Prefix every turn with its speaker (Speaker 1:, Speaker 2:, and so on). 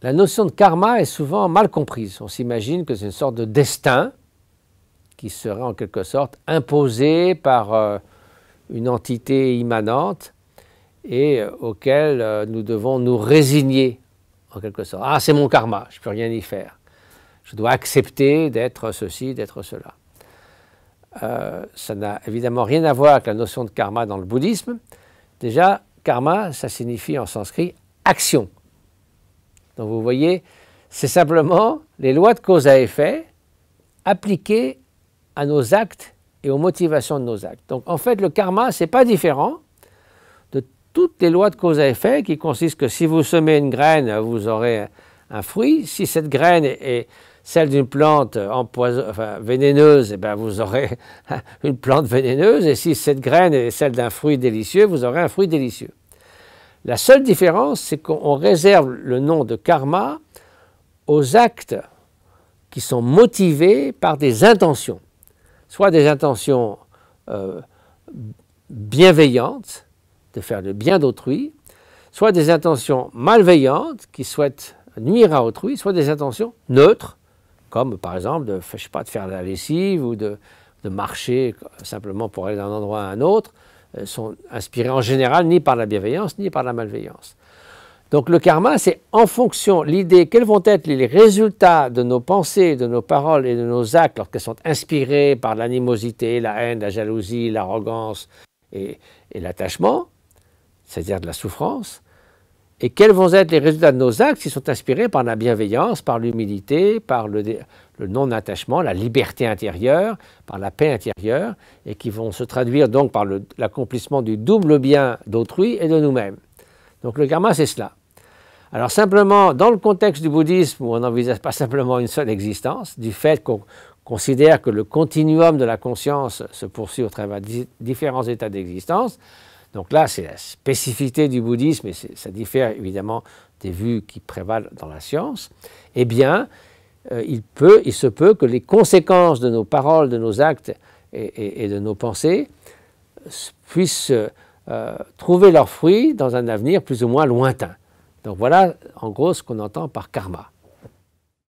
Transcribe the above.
Speaker 1: La notion de karma est souvent mal comprise. On s'imagine que c'est une sorte de destin qui serait en quelque sorte imposé par une entité immanente et auquel nous devons nous résigner en quelque sorte. Ah, c'est mon karma, je ne peux rien y faire. Je dois accepter d'être ceci, d'être cela. Ça n'a évidemment rien à voir avec la notion de karma dans le bouddhisme. Déjà, karma, ça signifie en sanskrit action. Donc vous voyez, c'est simplement les lois de cause à effet appliquées à nos actes et aux motivations de nos actes. Donc en fait, le karma, ce n'est pas différent de toutes les lois de cause à effet qui consistent que si vous semez une graine, vous aurez un fruit. Si cette graine est celle d'une plante vénéneuse, eh bien, vous aurez une plante vénéneuse. Et si cette graine est celle d'un fruit délicieux, vous aurez un fruit délicieux. La seule différence, c'est qu'on réserve le nom de karma aux actes qui sont motivés par des intentions, soit des intentions bienveillantes, de faire le bien d'autrui, soit des intentions malveillantes qui souhaitent nuire à autrui, soit des intentions neutres, comme par exemple de faire la lessive ou de marcher simplement pour aller d'un endroit à un autre, sont inspirées en général ni par la bienveillance ni par la malveillance. Donc le karma, c'est en fonction, l'idée, quels vont être les résultats de nos pensées, de nos paroles et de nos actes lorsqu'elles sont inspirées par l'animosité, la haine, la jalousie, l'arrogance et l'attachement, c'est-à-dire de la souffrance, et quels vont être les résultats de nos actes qui sont inspirés par la bienveillance, par l'humilité, par le non-attachement, la liberté intérieure, par la paix intérieure, et qui vont se traduire donc par l'accomplissement du double bien d'autrui et de nous-mêmes. Donc le karma, c'est cela. Alors simplement, dans le contexte du bouddhisme, où on n'envisage pas simplement une seule existence, du fait qu'on considère que le continuum de la conscience se poursuit au travers de différents états d'existence, donc là, c'est la spécificité du bouddhisme, et ça diffère évidemment des vues qui prévalent dans la science, eh bien, il se peut que les conséquences de nos paroles, de nos actes et de nos pensées puissent trouver leurs fruits dans un avenir plus ou moins lointain. Donc voilà, en gros, ce qu'on entend par karma.